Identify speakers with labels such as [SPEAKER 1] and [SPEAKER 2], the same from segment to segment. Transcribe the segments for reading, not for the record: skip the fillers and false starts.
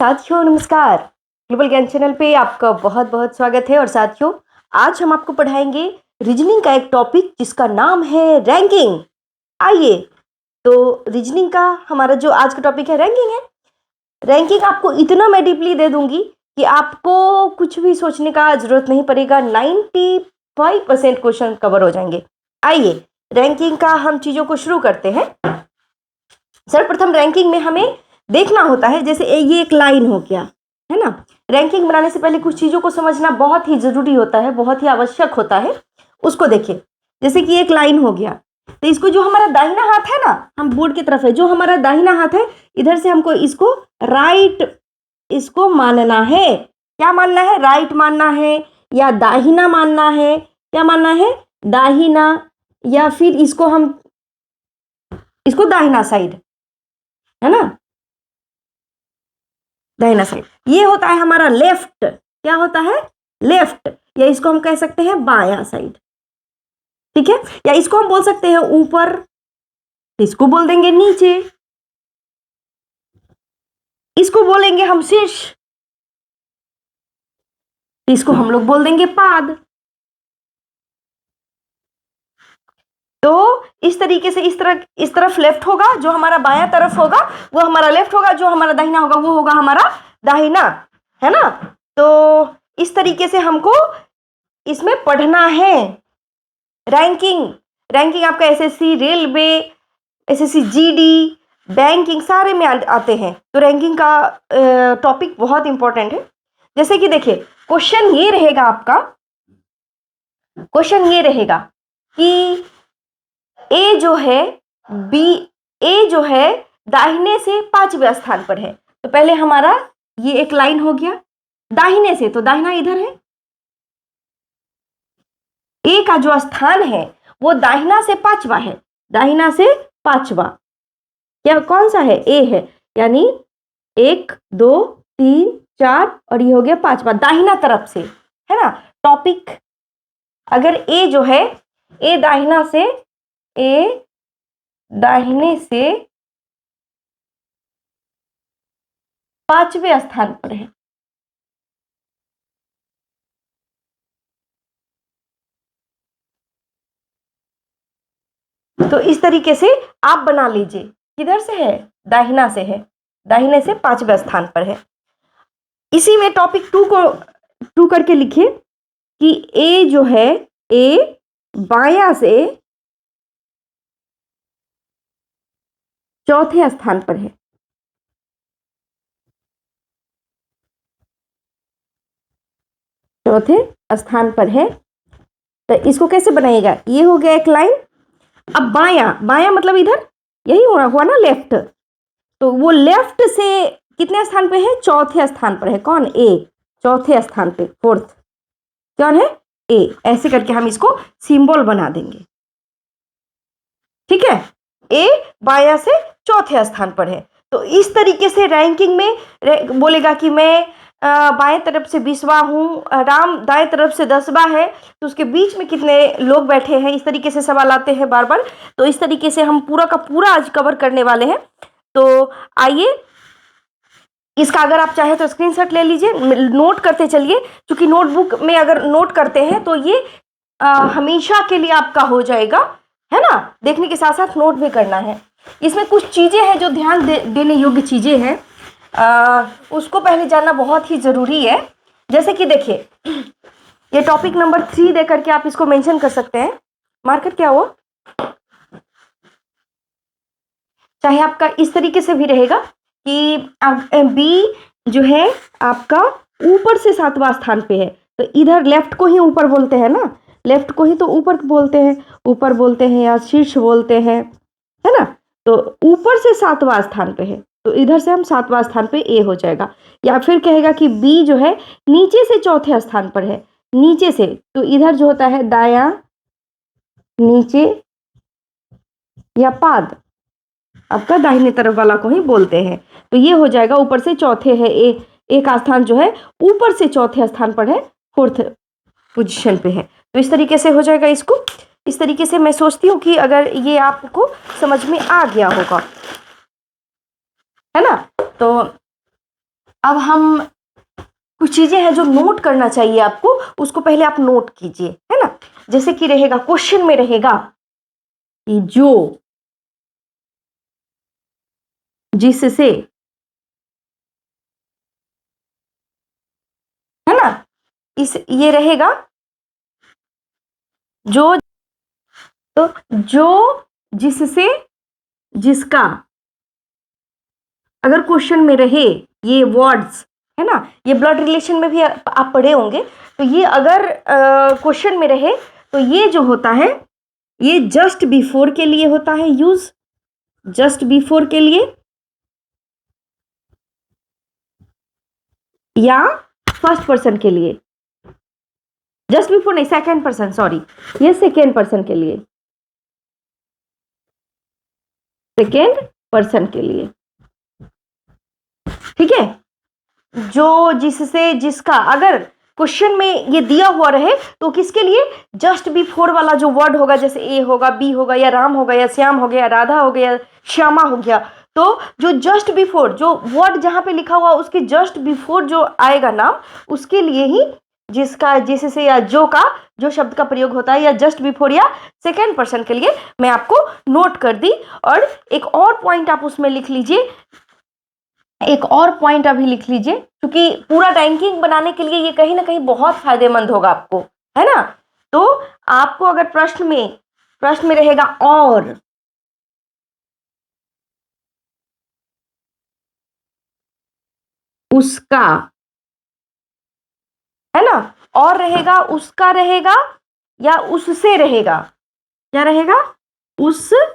[SPEAKER 1] साथियों नमस्कार। ग्लोबल ज्ञान चैनल पे आपका बहुत बहुत स्वागत है। और साथियों, आज हम आपको पढ़ाएंगे रीजनिंग का एक टॉपिक जिसका नाम है रैंकिंग। आइए, तो रीजनिंग का हमारा जो आज का टॉपिक है रैंकिंग है। रैंकिंग आपको इतना मैं डीपली दे दूंगी कि आपको कुछ भी सोचने का जरूरत नहीं पड़ेगा। 95% क्वेश्चन कवर हो जाएंगे। आइए, रैंकिंग का हम चीजों को शुरू करते हैं। सर्वप्रथम रैंकिंग में हमें देखना होता है, जैसे ये एक लाइन हो गया है ना। रैंकिंग बनाने से पहले कुछ चीजों को समझना बहुत ही जरूरी होता है, बहुत ही आवश्यक होता है। उसको देखिए, जैसे कि एक लाइन हो गया, तो इसको जो हमारा दाहिना हाथ है ना, हम बोर्ड की तरफ है, जो हमारा दाहिना हाथ है इधर से हमको इसको राइट इसको मानना है। क्या मानना है? राइट मानना है या दाहिना मानना है? क्या मानना है? दाहिना। या फिर इसको दाहिना साइड, है ना, दाहिना साइड। ये होता है हमारा लेफ्ट। क्या होता है? लेफ्ट। या इसको हम कह सकते हैं बायां साइड, ठीक है। या इसको हम बोल सकते हैं ऊपर, इसको बोल देंगे नीचे, इसको बोलेंगे हम शीर्ष, इसको हम लोग बोल देंगे पाद। तो इस तरीके से इस तरफ लेफ्ट होगा, जो हमारा बायां तरफ होगा वो हमारा लेफ्ट होगा, जो हमारा दाहिना होगा वो होगा हमारा दाहिना, है ना। तो इस तरीके से हमको इसमें पढ़ना है। रैंकिंग आपका SSC, railway, SSC GD, banking सारे में आते हैं। तो रैंकिंग का टॉपिक बहुत इंपॉर्टेंट है। जैसे कि देखिए, क्वेश्चन ये रहेगा कि ए जो है दाहिने से 5वें स्थान पर है। तो पहले हमारा ये एक लाइन हो गया दाहिने से, तो दाहिना इधर है। ए का जो स्थान है वो दाहिना से 5वां है, दाहिना से 5वां। क्या कौन सा है? ए है। यानी 1 2 3 4 और ये हो गया 5वां, दाहिना तरफ से, है ना। टॉपिक अगर ए जो है, ए दाहिने से 5वें स्थान पर है। तो इस तरीके से आप बना लीजिए। किधर से है? दाहिना से है, दाहिने से 5वें स्थान पर है। इसी में टॉपिक 2 करके लिखिए कि ए जो है, ए बायां से 4थे स्थान पर है। चौथे स्थान पर है। तो इसको कैसे बनाइएगा? ये हो गया एक लाइन। अब बायां मतलब इधर, यही हुआ ना लेफ्ट। तो वो लेफ्ट से कितने स्थान पे है? 4थे स्थान पर है। कौन? ए। 4थे स्थान पे, 4th कौन है? ए। ऐसे करके हम इसको सिंबल बना देंगे, ठीक है। ए बायां से 4थे स्थान पर है। तो इस तरीके से रैंकिंग में बोलेगा कि मैं बाएं तरफ से 20वां हूँ, राम दाएं तरफ से 10वां है, तो उसके बीच में कितने लोग बैठे हैं। इस तरीके से सवाल आते हैं बार बार। तो इस तरीके से हम पूरा का पूरा आज कवर करने वाले हैं। तो आइए, इसका अगर आप चाहे तो स्क्रीनशॉट ले लीजिए, नोट करते चलिए, क्योंकि नोटबुक में अगर नोट करते हैं तो ये हमेशा के लिए आपका हो जाएगा, है ना। देखने के साथ साथ नोट भी करना है। इसमें कुछ चीजें हैं जो ध्यान देने योग्य चीजें हैं, उसको पहले जानना बहुत ही जरूरी है। जैसे कि देखिए, ये टॉपिक नंबर 3 दे करके आप इसको मेंशन कर सकते हैं। मार्कर क्या हुआ? चाहे आपका इस तरीके से भी रहेगा कि बी जो है आपका ऊपर से 7वां स्थान पे है। तो इधर लेफ्ट को ही ऊपर बोलते हैं ना, लेफ्ट को ही तो ऊपर बोलते हैं, ऊपर बोलते हैं या शीर्ष बोलते हैं, है ना। तो ऊपर से 7वां स्थान पे है, तो इधर से हम 7वां स्थान पे ए हो जाएगा। या फिर कहेगा कि बी जो है नीचे से 4थे स्थान पर है, नीचे से, तो इधर जो होता है दायां, नीचे या पाद, आपका दाहिने तरफ वाला को ही बोलते हैं। तो ये हो जाएगा ऊपर से 4थे है, ए का स्थान जो है ऊपर से 4थे स्थान पर है, 4th पोजीशन पे है। तो इस तरीके से हो जाएगा। इसको इस तरीके से मैं सोचती हूँ कि अगर ये आपको समझ में आ गया होगा, है ना। तो अब हम कुछ चीजें हैं जो नोट करना चाहिए आपको, उसको पहले आप नोट कीजिए, है ना। जैसे कि रहेगा, क्वेश्चन में रहेगा कि जो, जिससे, है ना, इस ये रहेगा जो, तो जो, जिससे, जिसका, अगर क्वेश्चन में रहे ये वर्ड्स, है ना, ये ब्लड रिलेशन में भी आप पढ़े होंगे, तो ये अगर क्वेश्चन में रहे तो ये जो होता है ये जस्ट बिफोर के लिए होता है यूज, जस्ट बिफोर के लिए, या फर्स्ट पर्सन के लिए, जस्ट बिफोर नहीं, सेकेंड पर्सन, सॉरी, ये सेकेंड पर्सन के लिए, सेकेंड पर्सन के लिए, ठीक है। जो, जिससे, जिसका, अगर क्वेश्चन में ये दिया हुआ रहे तो किसके लिए, जस्ट बिफोर वाला जो वर्ड होगा, जैसे ए होगा, बी होगा, या राम होगा, या श्याम हो गया, राधा हो गया, श्यामा हो गया, तो जो जस्ट बिफोर, जो वर्ड जहां पे लिखा हुआ उसके जस्ट बिफोर जो आएगा नाम, उसके लिए ही जिसका, जिससे, या जो का, जो शब्द का प्रयोग होता है, या जस्ट बिफोर या सेकेंड पर्सन के लिए, मैं आपको नोट कर दी। और एक और पॉइंट आप उसमें लिख लीजिए, एक और पॉइंट अभी लिख लीजिए, क्योंकि पूरा रैंकिंग बनाने के लिए ये कहीं ना कहीं बहुत फायदेमंद होगा आपको, है ना। तो आपको अगर प्रश्न में रहेगा और, उसका, है ना, और रहेगा, उसका रहेगा, या उससे रहेगा, क्या रहेगा, उससे,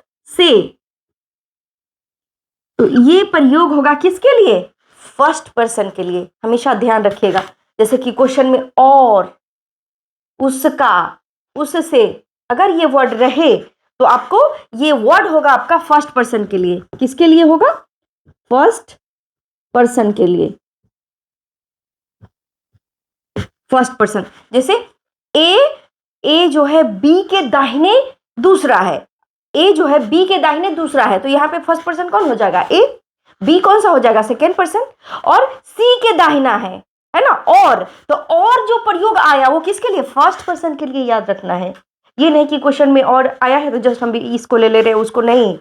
[SPEAKER 1] तो ये प्रयोग होगा किसके लिए, फर्स्ट पर्सन के लिए, हमेशा ध्यान रखिएगा। जैसे कि क्वेश्चन में और, उसका, उससे, अगर ये वर्ड रहे तो आपको ये वर्ड होगा आपका फर्स्ट पर्सन के लिए, किसके लिए होगा, फर्स्ट पर्सन के लिए, फर्स्ट पर्सन। जैसे ए जो है बी के दाहिने दूसरा है, ए जो है बी के दाहिने दूसरा है, तो यहां पे फर्स्ट पर्सन कौन हो जाएगा, ए, बी कौन सा हो जाएगा, सेकेंड पर्सन, और सी के दाहिना है ना, और, तो और जो प्रयोग आया वो किसके लिए, फर्स्ट पर्सन के लिए, याद रखना है। ये नहीं कि क्वेश्चन में और आया है तो जस्ट हम भी इसको ले रहे हैं उसको नहीं,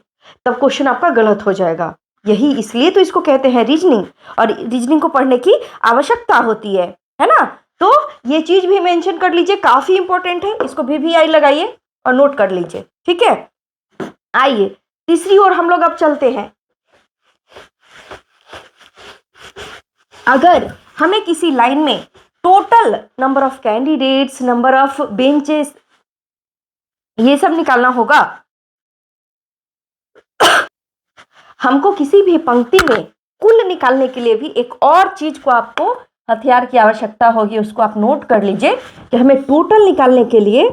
[SPEAKER 1] तब क्वेश्चन आपका गलत हो जाएगा। यही इसलिए तो इसको कहते हैं रीजनिंग, और रीजनिंग को पढ़ने की आवश्यकता होती है ना। तो ये चीज भी मेंशन कर लीजिए, काफी इंपॉर्टेंट है, इसको भी आई लगाइए और नोट कर लीजिए, ठीक है। आइए तीसरी ओर हम लोग अब चलते हैं। अगर हमें किसी लाइन में total number of candidates, number of benches, ये सब निकालना होगा, हमको किसी भी पंक्ति में कुल निकालने के लिए भी एक और चीज को आपको हथियार की आवश्यकता होगी, उसको आप नोट कर लीजिए कि हमें टोटल निकालने के लिए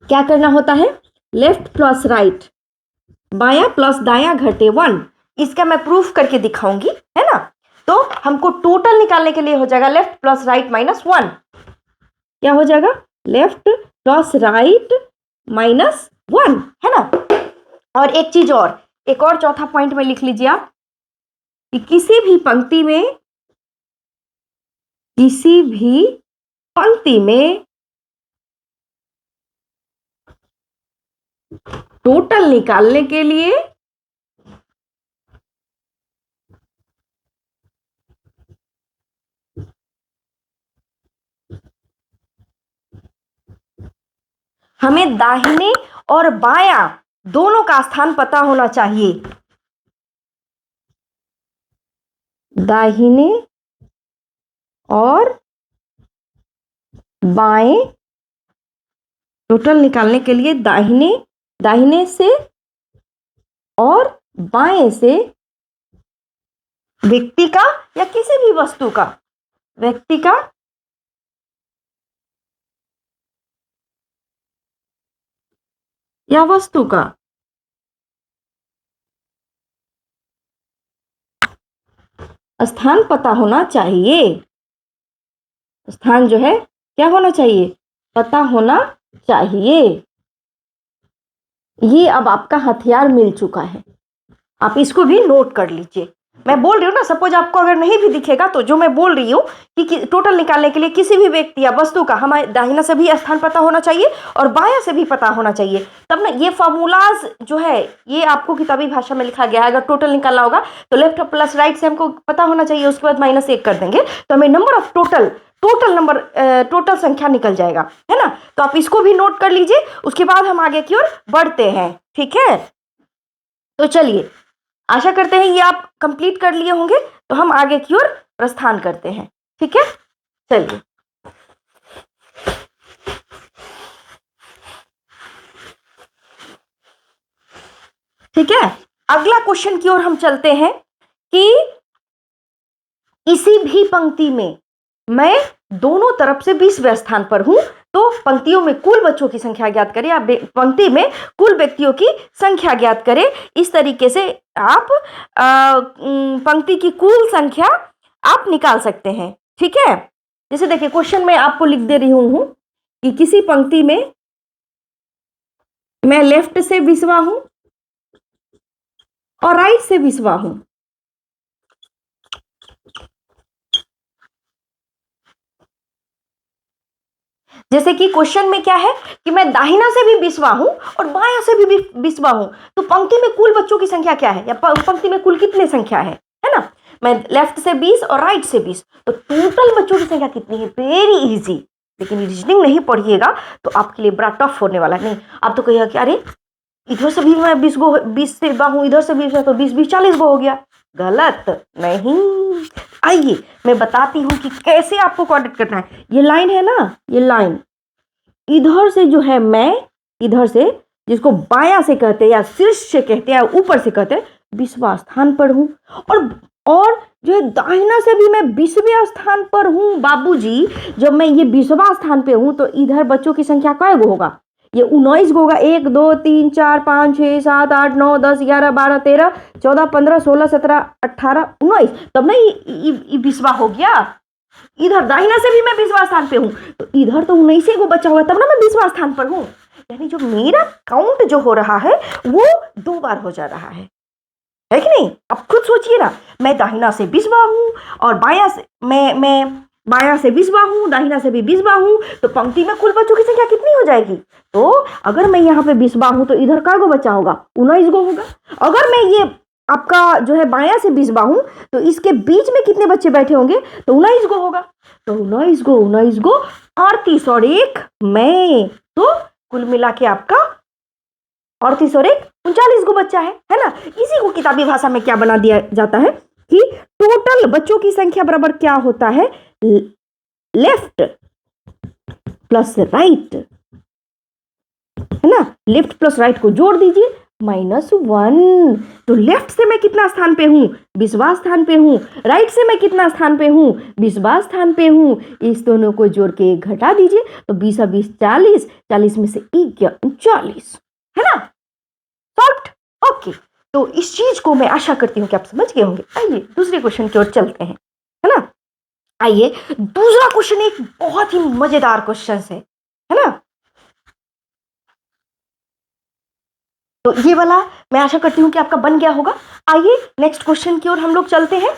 [SPEAKER 1] क्या करना होता है, लेफ्ट प्लस राइट, बाया प्लस दाया घटे 1, इसका मैं प्रूफ करके दिखाऊंगी, है ना। तो हमको टोटल निकालने के लिए हो जाएगा लेफ्ट प्लस राइट माइनस 1, क्या हो जाएगा, लेफ्ट प्लस राइट माइनस 1, है ना। और एक चीज और, एक और चौथा पॉइंट में लिख लीजिए आप कि किसी भी पंक्ति में टोटल निकालने के लिए हमें दाहिने और बायां दोनों का स्थान पता होना चाहिए, दाहिने और बाएं, टोटल निकालने के लिए दाहिने से और बाएं से व्यक्ति का या किसी भी वस्तु का, व्यक्ति का या वस्तु का स्थान पता होना चाहिए, स्थान जो है क्या होना चाहिए, पता होना चाहिए। ये अब आपका हथियार मिल चुका है, आप इसको भी नोट कर लीजिए। मैं बोल रही हूँ ना, सपोज आपको अगर नहीं भी दिखेगा तो जो मैं बोल रही हूँ कि टोटल निकालने के लिए किसी भी व्यक्ति या वस्तु का हमारे दाहिना से भी स्थान पता होना चाहिए और बायां से भी पता होना चाहिए, तब ना ये फॉर्मूलाज जो है ये आपको किताबी भाषा में लिखा गया है। अगर टोटल निकालना होगा तो लेफ्ट प्लस राइट से हमको पता होना चाहिए, उसके बाद -1 कर देंगे तो हमें नंबर ऑफ टोटल संख्या निकल जाएगा, है ना। तो आप इसको भी नोट कर लीजिए, उसके बाद हम आगे की ओर बढ़ते हैं, ठीक है। तो चलिए, आशा करते हैं ये आप कंप्लीट कर लिए होंगे, तो हम आगे की ओर प्रस्थान करते हैं, ठीक है। चलिए, ठीक है, अगला क्वेश्चन की ओर हम चलते हैं कि किसी भी पंक्ति में मैं दोनों तरफ से 20वें स्थान पर हूं, तो पंक्तियों में कुल बच्चों की संख्या ज्ञात करें या पंक्ति में कुल व्यक्तियों की संख्या ज्ञात करें। इस तरीके से आप पंक्ति की कुल संख्या आप निकाल सकते हैं, ठीक है। जैसे देखिए, क्वेश्चन में आपको लिख दे रही हूं कि किसी पंक्ति में मैं लेफ्ट से 20वां हूं और राइट से 20वां हूं। जैसे कि क्वेश्चन में क्या है कि मैं दाहिना से भी 20वां हूं और बायां से भी 20वां हूं, तो पंक्ति में कुल बच्चों की संख्या क्या है या पंक्ति में कुल कितने संख्या है ना। मैं लेफ्ट से 20 और राइट से 20, तो टोटल बच्चों की संख्या कितनी है। Very easy. लेकिन रीजनिंग नहीं पढ़िएगा तो आपके लिए बड़ा टफ होने वाला नहीं। आप तो कहिएगा कि अरे इधर से भी मैं 20 से हूं, इधर से 20 है तो 20 40 गो हो गया। गलत नहीं। आइए मैं बताती हूं कि कैसे आपको कॉन्टेक्ट करना है। ये लाइन है ना, ये लाइन इधर से जो है, मैं इधर से जिसको बायां से कहते हैं या शीर्ष से कहते हैं या ऊपर से कहते हैं 20वां स्थान पर हूं, और जो है दाहिना से भी मैं 20वें स्थान पर हूं। बाबूजी, जब मैं ये 20वां स्थान पे हूं तो इधर बच्चों की संख्या काय गो होगा, ये 19 गो होगा। 1 2 3 4 5 6 7 8 9 10 11 12 13 14 15 16 17 18 19, तब ना ये 20वां हो गया। इधर दाहिना से भी मैं 20वां स्थान पे हूं, तो इधर तो 19 को बचा हुआ, तब ना मैं 20वां स्थान पर हूं। यानी जो मेरा काउंट जो हो रहा है वो 2 बार हो जा रहा है कि नहीं। अब खुद सोचिए ना, मैं दाहिना से 20वां हूं और बायां से मैं बायां से 20वां हूं, दाहिना से भी 20वां हूं, तो पंक्ति में कुल बच्चों की संख्या कितनी हो जाएगी। तो अगर मैं यहाँ पे 20वां हूं तो इधर का गो बचा होगा, 19 गो होगा। अगर मैं ये आपका जो है बायां से 20वां हूं तो इसके बीच में कितने बच्चे बैठे होंगे, तो 19 गो होगा। तो 19 गो 38 और 1 मैं, तो कुल मिला के आपका 38 और 1 39 गो बच्चा है ना। इसी को किताबी भाषा में क्या बना दिया जाता है कि टोटल बच्चों की संख्या बराबर क्या होता है, लेफ्ट प्लस राइट, है ना। लेफ्ट प्लस राइट को जोड़ दीजिए, -1। तो लेफ्ट से मैं कितना स्थान पे हूं, 20वां स्थान पे हूं। राइट से मैं कितना स्थान पे हूं, 20वां स्थान पे हूं। इस दोनों को जोड़ के 1 घटा दीजिए, तो 20 और 20 40, 40 में से 1 गया 39, है ना। सॉल्व्ड। ओके, तो इस चीज को मैं आशा करती हूं कि आप समझ गए होंगे। आइए दूसरे क्वेश्चन की ओर चलते हैं, है ना। आइए, दूसरा क्वेश्चन एक बहुत ही मजेदार क्वेश्चन है ना। तो ये वाला मैं आशा करती हूं कि आपका बन गया होगा। आइए नेक्स्ट क्वेश्चन की ओर हम लोग चलते हैं।